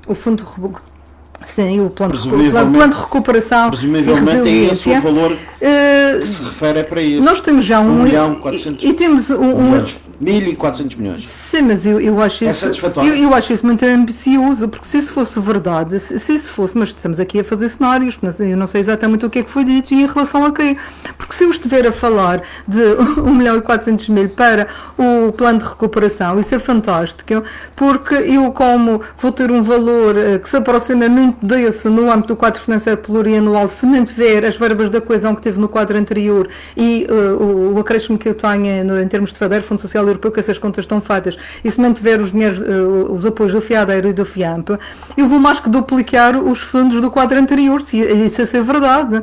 o fundo de recuperação, sim, o plano de recuperação presumvelmente é esse o valor que se refere para isso. Nós temos já 1.400.000 e temos milhões. 1.400 milhões. Sim, mas eu acho isso, eu acho isso muito ambicioso, porque se isso fosse verdade, se isso fosse, mas estamos aqui a fazer cenários, mas eu não sei exatamente o que é que foi dito e em relação a quê. Porque se eu estiver a falar de 1.400.000 para o plano de recuperação, isso é fantástico, porque eu, como vou ter um valor que se aproxima muito desse no âmbito do quadro financeiro plurianual, se mantiver as verbas da coesão que teve no quadro anterior e o acréscimo que eu tenho em termos de FADEIR, Fundo Social Europeu, que essas contas estão feitas, e se mantiver os apoios do FIADEIR e do FIAMP, eu vou mais que duplicar os fundos do quadro anterior, se isso é ser verdade,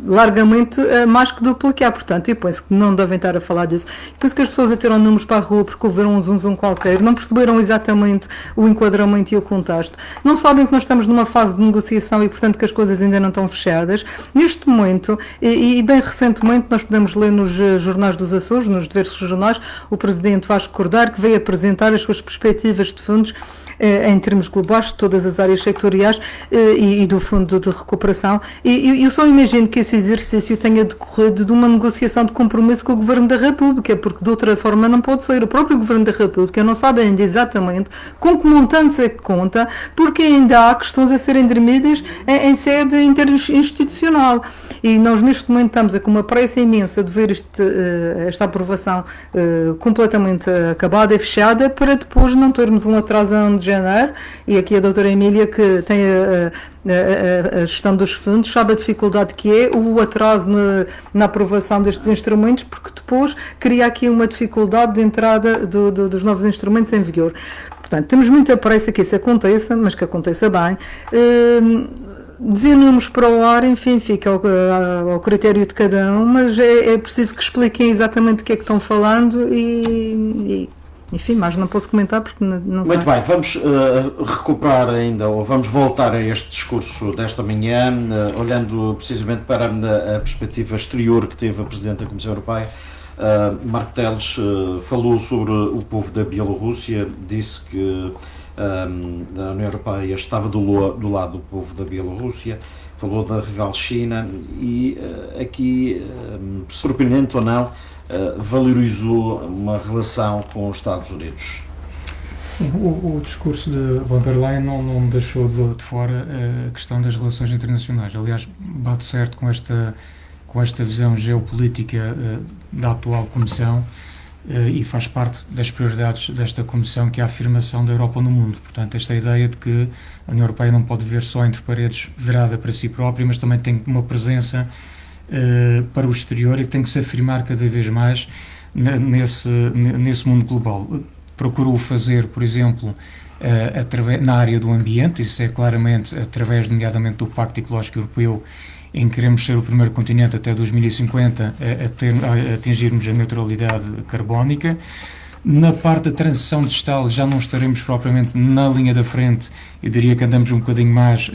largamente mais que duplicar. Portanto, eu penso que não devem estar a falar disso. Eu penso que as pessoas atiram números para a rua porque houveram um zoom qualquer, não perceberam exatamente o enquadramento e o contexto, não sabem que nós estamos estamos numa fase de negociação e, portanto, que as coisas ainda não estão fechadas. Neste momento, e bem recentemente, nós podemos ler nos jornais dos Açores, nos diversos jornais, o presidente Vasco Cordeiro, que veio apresentar as suas perspectivas de fundos em termos globais, de todas as áreas sectoriais e do Fundo de Recuperação. E eu só imagino que esse exercício tenha decorrido de uma negociação de compromisso com o Governo da República, porque de outra forma não pode ser. O próprio Governo da República não sabe ainda exatamente com que montantes é que conta, porque ainda há questões a serem dirimidas em sede interinstitucional. E nós neste momento estamos com uma pressa imensa de ver esta aprovação completamente acabada e fechada, para depois não termos um atraso de janeiro. E aqui a doutora Emília, que tem a gestão dos fundos, sabe a dificuldade que é o atraso na aprovação destes instrumentos, porque depois cria aqui uma dificuldade de entrada dos novos instrumentos em vigor. Portanto, temos muita pressa que isso aconteça, mas que aconteça bem. Dizer números para o ar, enfim, fica ao critério de cada um, mas é preciso que expliquem exatamente o que é que estão falando e enfim, mas não posso comentar porque não sei. Muito bem, vamos recuperar ainda, ou vamos voltar a este discurso desta manhã, olhando precisamente para a perspectiva exterior que teve a Presidente da Comissão Europeia. Marco Teles falou sobre o povo da Bielorrússia, disse que a União Europeia estava do lado do povo da Bielorrússia, falou da rival China e aqui, surpreendente ou não, valorizou uma relação com os Estados Unidos. Sim, o discurso de von der Leyen não deixou de fora a questão das relações internacionais. Aliás, bate certo com esta visão geopolítica da atual Comissão e faz parte das prioridades desta Comissão, que é a afirmação da Europa no mundo. Portanto, esta ideia de que a União Europeia não pode ver só entre paredes virada para si própria, mas também tem uma presença para o exterior e que tem que se afirmar cada vez mais nesse mundo global. Procurou fazer, por exemplo, na área do ambiente, isso é claramente através, nomeadamente, do Pacto Ecológico Europeu, em que queremos ser o primeiro continente até 2050 a atingirmos a neutralidade carbónica. Na parte da transição digital já não estaremos propriamente na linha da frente, eu diria que andamos um bocadinho mais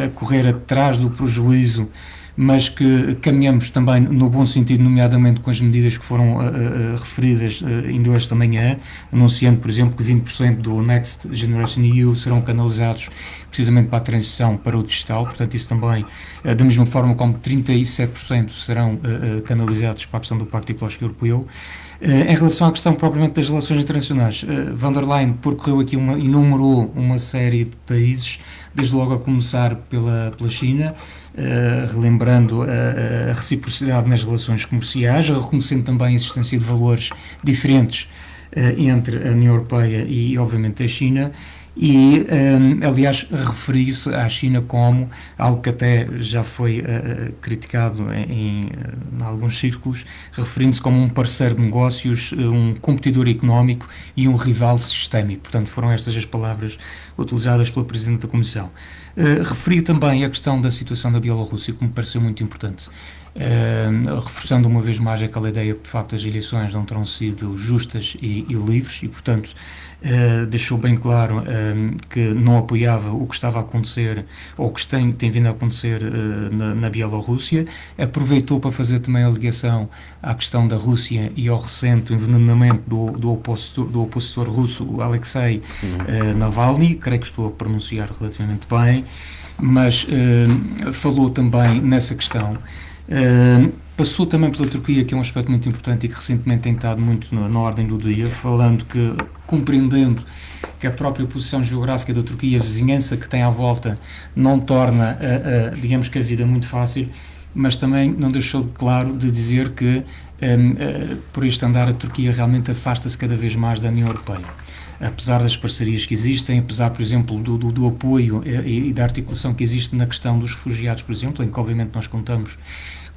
a correr atrás do prejuízo, mas que caminhamos também no bom sentido, nomeadamente com as medidas que foram referidas ainda esta manhã, anunciando, por exemplo, que 20% do Next Generation EU serão canalizados precisamente para a transição para o digital. Portanto, isso também, da mesma forma como 37% serão canalizados para a questão do Pacto Ecológico Europeu. Em relação à questão propriamente das relações internacionais, von der Leyen percorreu aqui enumerou uma série de países, desde logo a começar pela China, relembrando a reciprocidade nas relações comerciais, reconhecendo também a existência de valores diferentes entre a União Europeia e, obviamente, a China. E, aliás, referiu-se à China como algo que até já foi criticado em alguns círculos, referindo-se como um parceiro de negócios, um competidor económico e um rival sistémico. Portanto, foram estas as palavras utilizadas pela Presidente da Comissão. Referi também a questão da situação da Bielorrússia, que me pareceu muito importante. Reforçando uma vez mais aquela ideia que de facto as eleições não terão sido justas e livres e, portanto, deixou bem claro que não apoiava o que estava a acontecer ou o que tem vindo a acontecer na Bielorrússia. Aproveitou para fazer também a ligação à questão da Rússia e ao recente envenenamento do opositor russo, o Alexei Navalny. Creio que estou a pronunciar relativamente bem, mas falou também nessa questão. Passou também pela Turquia, que é um aspecto muito importante e que recentemente tem estado muito na ordem do dia, falando que, compreendendo que a própria posição geográfica da Turquia, a vizinhança que tem à volta, não torna, digamos que a vida muito fácil, mas também não deixou de claro de dizer que, por este andar, a Turquia realmente afasta-se cada vez mais da União Europeia. Apesar das parcerias que existem, apesar, por exemplo, do apoio e da articulação que existe na questão dos refugiados, por exemplo, em que obviamente nós contamos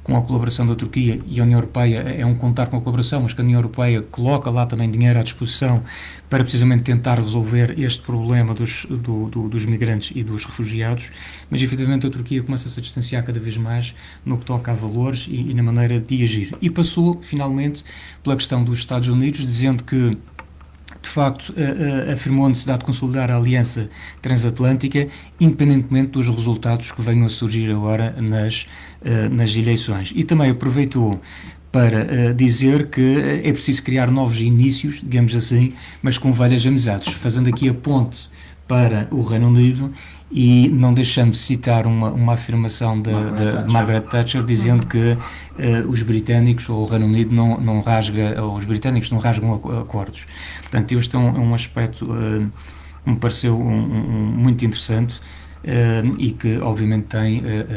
com a colaboração da Turquia, e a União Europeia é um contar com a colaboração, mas que a União Europeia coloca lá também dinheiro à disposição para precisamente tentar resolver este problema dos migrantes e dos refugiados, mas efetivamente a Turquia começa-se a distanciar cada vez mais no que toca a valores e na maneira de agir. E passou, finalmente, pela questão dos Estados Unidos, dizendo que de facto, afirmou a necessidade de consolidar a aliança transatlântica, independentemente dos resultados que venham a surgir agora nas eleições. E também aproveitou para dizer que é preciso criar novos inícios, digamos assim, mas com velhas amizades, fazendo aqui a ponte para o Reino Unido e não deixando de citar uma afirmação de Margaret Thatcher, dizendo que os britânicos ou o Reino Unido não rasga, ou os britânicos não rasgam acordos. Portanto, este é um aspecto que me pareceu muito interessante e que obviamente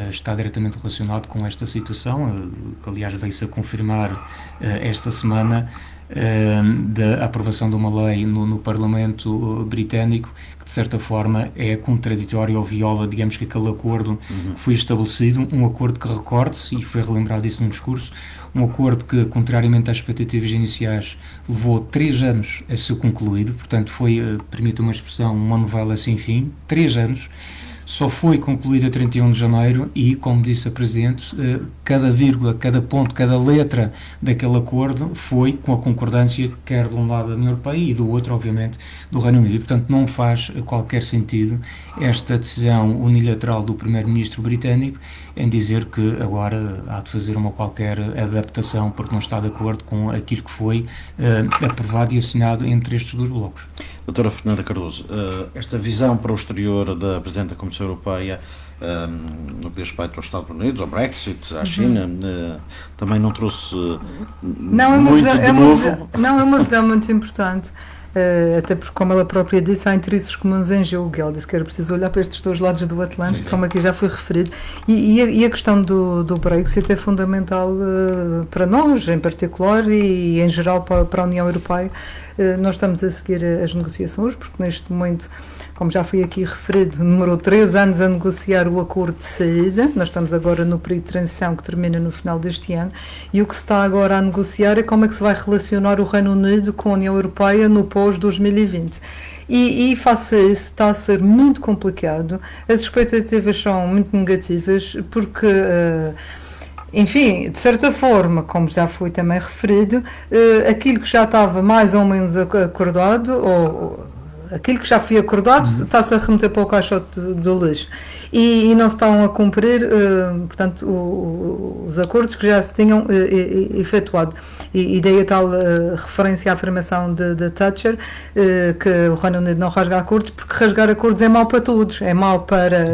está diretamente relacionado com esta situação, que aliás veio-se a confirmar esta semana, da aprovação de uma lei no Parlamento britânico que de certa forma é contraditório ou viola, digamos, que aquele acordo que foi estabelecido, um acordo que, recorde-se, e foi relembrado isso num discurso, um acordo que, contrariamente às expectativas iniciais, levou 3 anos a ser concluído, portanto foi, permita uma expressão, uma novela sem fim, 3 anos. Só foi concluída a 31 de janeiro e, como disse a Presidente, cada vírgula, cada ponto, cada letra daquele acordo foi com a concordância quer de um lado da União Europeia e do outro, obviamente, do Reino Unido. E, portanto, não faz qualquer sentido esta decisão unilateral do Primeiro-Ministro britânico em dizer que agora há de fazer uma qualquer adaptação porque não está de acordo com aquilo que foi aprovado e assinado entre estes 2 blocos. Doutora Fernanda Cardoso, esta visão para o exterior da Presidente da Comissão Europeia no que diz respeito aos Estados Unidos, ao Brexit, à China, também não trouxe muito de novo? Não, é uma visão muito importante. Até porque, como ela própria disse, há interesses comuns em jogo. Ela disse que era preciso olhar para estes 2 lados do Atlântico, como aqui já foi referido. E a questão do Brexit é fundamental para nós, em particular, e em geral para a União Europeia. Nós estamos a seguir as negociações, porque neste momento, como já foi aqui referido, demorou 3 anos a negociar o acordo de saída. Nós estamos agora no período de transição que termina no final deste ano, e o que se está agora a negociar é como é que se vai relacionar o Reino Unido com a União Europeia no pós-2020. E face a isso está a ser muito complicado. As expectativas são muito negativas porque... enfim, de certa forma, como já foi também referido, aquilo que já estava mais ou menos acordado, ou aquilo que já foi acordado, está-se a remeter para o caixote do lixo. E não se estão a cumprir, portanto, os acordos que já se tinham efetuado. E daí a tal referência à afirmação de Thatcher, que o Reino Unido não rasga acordos, porque rasgar acordos é mau para todos. É mau para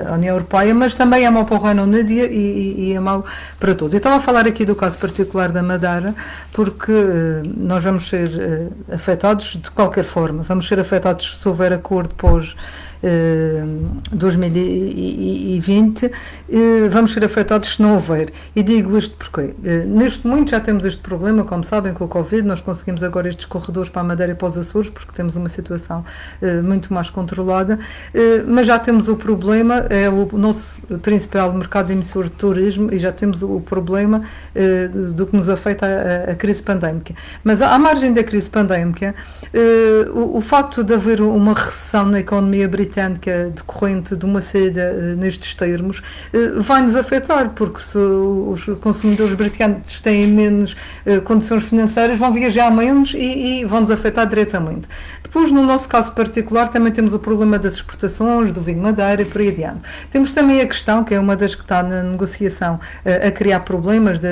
a União Europeia, mas também é mau para o Reino Unido e é mau para todos. Eu estava a falar aqui do caso particular da Madeira, porque nós vamos ser afetados de qualquer forma. Vamos ser afetados se houver acordo pós 2020, vamos ser afetados se não houver. E digo isto porque neste momento já temos este problema, como sabem, com o Covid. Nós conseguimos agora estes corredores para a Madeira e para os Açores, porque temos uma situação muito mais controlada, mas já temos o problema, é o nosso principal mercado emissor de turismo, e já temos o problema do que nos afeta a crise pandémica. Mas à margem da crise pandémica, o facto de haver uma recessão na economia britânica decorrente de uma saída nestes termos vai-nos afetar, porque se os consumidores britânicos têm menos condições financeiras, vão viajar menos e vão-nos afetar diretamente. Depois, no nosso caso particular, também temos o problema das exportações, do vinho Madeira e por aí adiante. Temos também a questão, que é uma das que está na negociação, a criar problemas de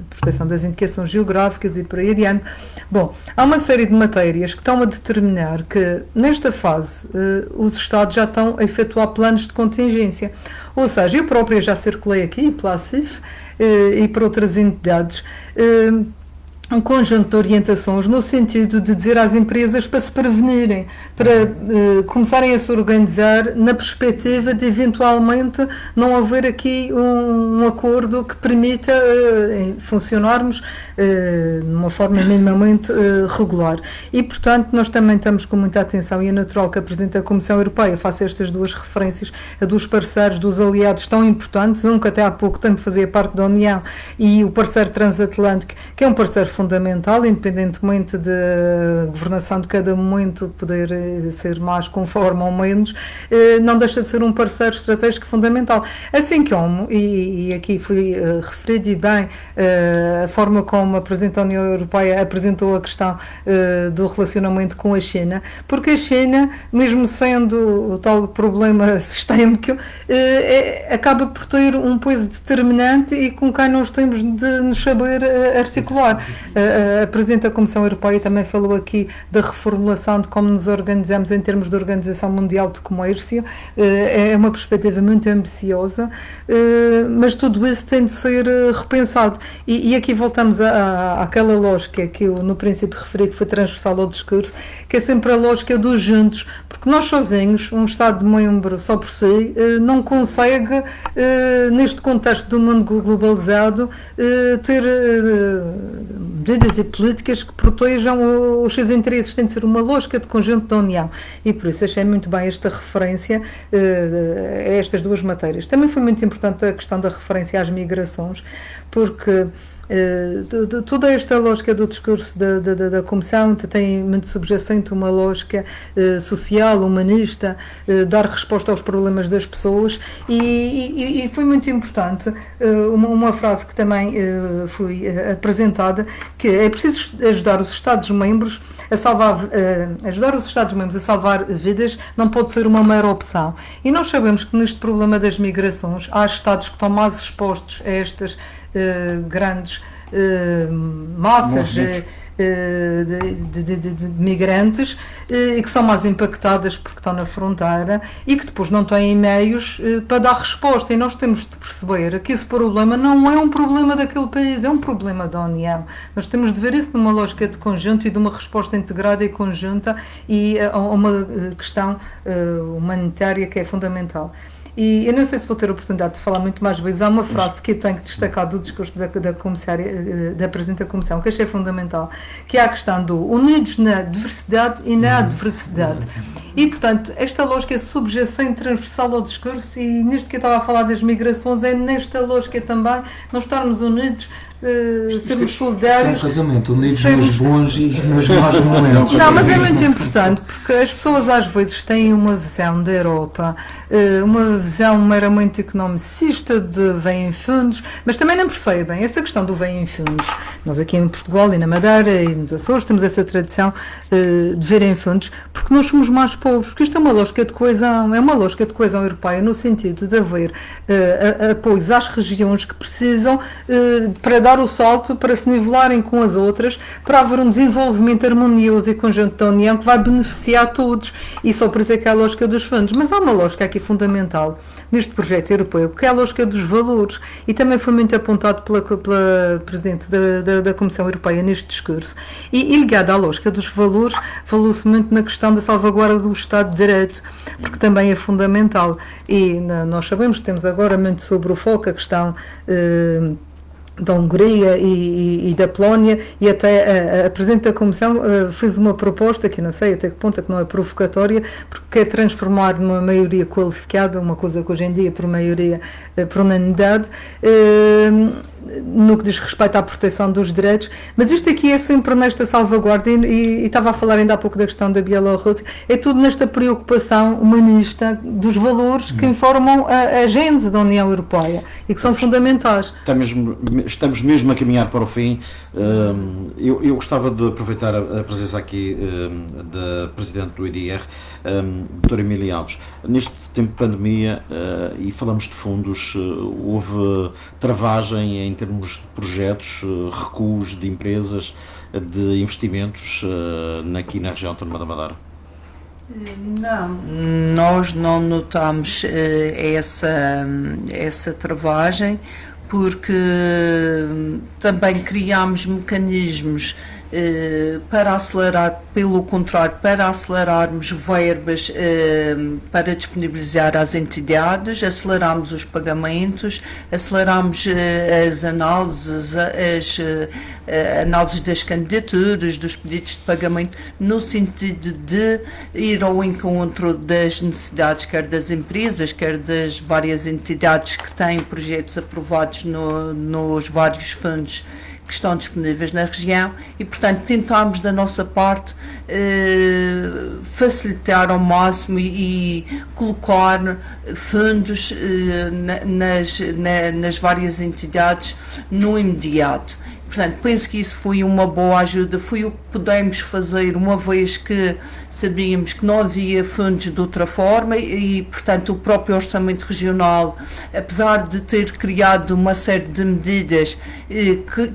proteção das indicações geográficas e por aí adiante. Bom, há uma série de matérias que estão a determinar que, nesta fase, os Estados já estão a efetuar planos de contingência. Ou seja, eu própria já circulei aqui pela CIF e por outras entidades um conjunto de orientações no sentido de dizer às empresas para se prevenirem, para começarem a se organizar na perspectiva de eventualmente não haver aqui um acordo que permita funcionarmos de uma forma minimamente regular. E, portanto, nós também estamos com muita atenção, e é natural que a Presidente da Comissão Europeia faça estas 2 referências a 2 parceiros, 2 aliados tão importantes, um que até há pouco tempo fazia parte da União, e o parceiro transatlântico, que é um parceiro fundamental, independentemente da governação de cada momento poder ser mais conforme ou menos, não deixa de ser um parceiro estratégico fundamental. Assim como, e aqui foi referido e bem, a forma como a Presidente da União Europeia apresentou a questão do relacionamento com a China, porque a China, mesmo sendo o tal problema sistémico, acaba por ter um peso determinante e com quem nós temos de nos saber articular. A Presidente da Comissão Europeia também falou aqui da reformulação de como nos organizamos em termos de Organização Mundial de Comércio. É uma perspectiva muito ambiciosa, mas tudo isso tem de ser repensado. E aqui voltamos àquela lógica que eu no princípio referi, que foi transversal ao discurso, que é sempre a lógica dos juntos, porque nós sozinhos, um Estado-membro só por si, não consegue, neste contexto do mundo globalizado, ter medidas e políticas que protejam os seus interesses. Tem de ser uma lógica de conjunto da União, e por isso achei muito bem esta referência a estas duas matérias. Também foi muito importante a questão da referência às migrações, porque toda esta lógica do discurso da Comissão tem muito subjacente uma lógica social, humanista, dar resposta aos problemas das pessoas, e foi muito importante uma frase que também foi apresentada, que é preciso ajudar os Estados-membros a salvar, ajudar os Estados-membros a salvar vidas não pode ser uma mera opção. E nós sabemos que neste problema das migrações há Estados que estão mais expostos a estas grandes massas de migrantes e que são mais impactadas porque estão na fronteira e que depois não têm meios para dar resposta. E nós temos de perceber que esse problema não é um problema daquele país, é um problema da União. Nós temos de ver isso numa lógica de conjunto e de uma resposta integrada e conjunta, e a uma questão humanitária que é fundamental. E eu não sei se vou ter a oportunidade de falar muito mais vezes. Há uma frase que eu tenho que destacar do discurso da comissária, da Presidente da Comissão, que achei fundamental, que é a questão do unidos na diversidade e na adversidade. E, portanto, esta lógica é subjacente, transversal ao discurso, e nisto que eu estava a falar das migrações, é nesta lógica também nós estarmos unidos, sermos solidários. É um casamento, unidos nos bons e nos maus momentos. Não, mas é muito importante, porque as pessoas às vezes têm uma visão da Europa, uma visão meramente economicista de vem em fundos, mas também não percebem essa questão do vem em fundos. Nós aqui em Portugal e na Madeira e nos Açores temos essa tradição de ver em fundos, porque nós somos mais povos, porque isto é uma lógica de coesão, é uma lógica de coesão europeia no sentido de haver apoios às regiões que precisam para dar o salto, para se nivelarem com as outras, para haver um desenvolvimento harmonioso e conjunto da União que vai beneficiar a todos, e só por isso é que há a lógica dos fundos. Mas há uma lógica aqui fundamental neste projeto europeu, que é a lógica dos valores, e também foi muito apontado pela Presidente da Comissão Europeia neste discurso, e ligado à lógica dos valores, falou-se muito na questão da salvaguarda do Estado de Direito, porque também é fundamental, e nós sabemos que temos agora muito sobre o foco, a questão da Hungria e da Polónia, e até a Presidente da Comissão fez uma proposta que eu não sei até que ponto é que não é provocatória, porque quer transformar numa maioria qualificada, uma coisa que hoje em dia por maioria, por unanimidade, no que diz respeito à proteção dos direitos, mas isto aqui é sempre nesta salvaguarda, e estava a falar ainda há pouco da questão da Bielorrússia, é tudo nesta preocupação humanista dos valores que informam a gênese da União Europeia e que são fundamentais. Estamos mesmo a caminhar para o fim. Eu gostava de aproveitar a presença aqui da Presidente do IDR, Doutora Emília Alves. Neste tempo de pandemia, e falamos de fundos, houve travagem em termos de projetos, recuos de empresas, de investimentos aqui na região autónoma da Madeira? Não, nós não notamos essa travagem, porque também criámos mecanismos para acelerar, pelo contrário, para acelerarmos verbas para disponibilizar às entidades, aceleramos os pagamentos, aceleramos as análises, análises das candidaturas, dos pedidos de pagamento, no sentido de ir ao encontro das necessidades, quer das empresas, quer das várias entidades que têm projetos aprovados nos vários fundos que que estão disponíveis na região e, portanto, tentarmos da nossa parte facilitar ao máximo e colocar fundos nas várias entidades no imediato. Portanto, penso que isso foi uma boa ajuda, foi o que pudemos fazer, uma vez que sabíamos que não havia fundos de outra forma e, portanto, o próprio Orçamento Regional, apesar de ter criado uma série de medidas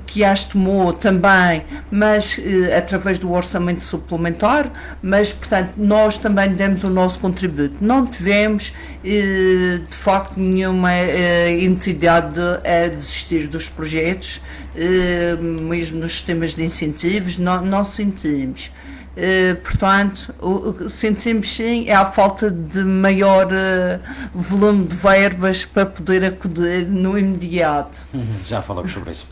que as tomou também, mas através do Orçamento Suplementar, mas, portanto, nós também demos o nosso contributo. Não tivemos, de facto, nenhuma entidade a desistir dos projetos, mesmo nos sistemas de incentivos, não sentimos. Portanto, sentimos sim é a falta de maior volume de verbas para poder acudir no imediato. Já falamos sobre isso.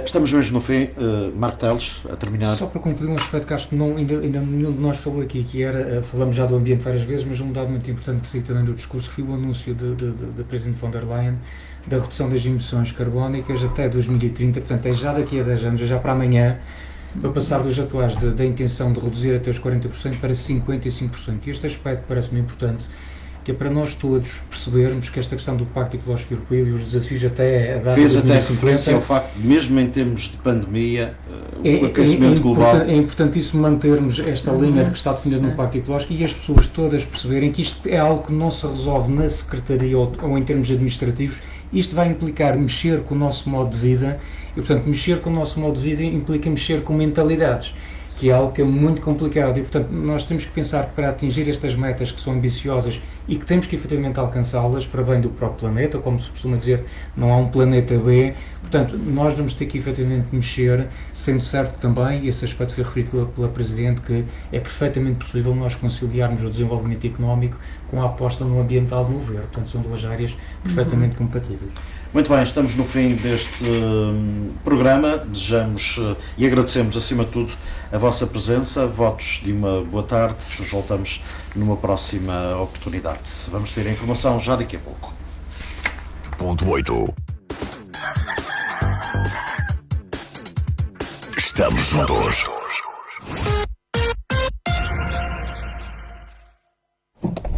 Estamos mesmo no fim. Marco Teles, a terminar. Só para concluir um aspecto que acho que ainda nenhum de nós falou aqui, que era, falamos já do ambiente várias vezes, mas um dado muito importante que saiu também do discurso foi o anúncio da Presidente von der Leyen da redução das emissões carbónicas até 2030, portanto é já daqui a 10 anos, é já para amanhã, para passar dos atuais da intenção de reduzir até os 40% para 55%. E este aspecto parece-me importante, que é para nós todos percebermos que esta questão do Pacto Ecológico Europeu e os desafios até a data de 2050... Fez até referência ao facto de, mesmo em termos de pandemia, o aquecimento global... É importantíssimo mantermos esta linha de que está definida no Pacto Ecológico e as pessoas todas perceberem que isto é algo que não se resolve na Secretaria ou em termos administrativos. Isto vai implicar mexer com o nosso modo de vida e, portanto, mexer com o nosso modo de vida implica mexer com mentalidades, que é algo que é muito complicado e, portanto, nós temos que pensar que para atingir estas metas que são ambiciosas e que temos que efetivamente alcançá-las para bem do próprio planeta, como se costuma dizer, não há um planeta B, portanto, nós vamos ter que efetivamente mexer, sendo certo que também, e esse aspecto foi referido pela Presidente, que é perfeitamente possível nós conciliarmos o desenvolvimento económico com a aposta no ambiental no verde, portanto, são duas áreas perfeitamente compatíveis. Muito bem, estamos no fim deste programa, desejamos e agradecemos acima de tudo a vossa presença, votos de uma boa tarde, voltamos numa próxima oportunidade. Vamos ter a informação já daqui a pouco. Ponto 8. Estamos juntos.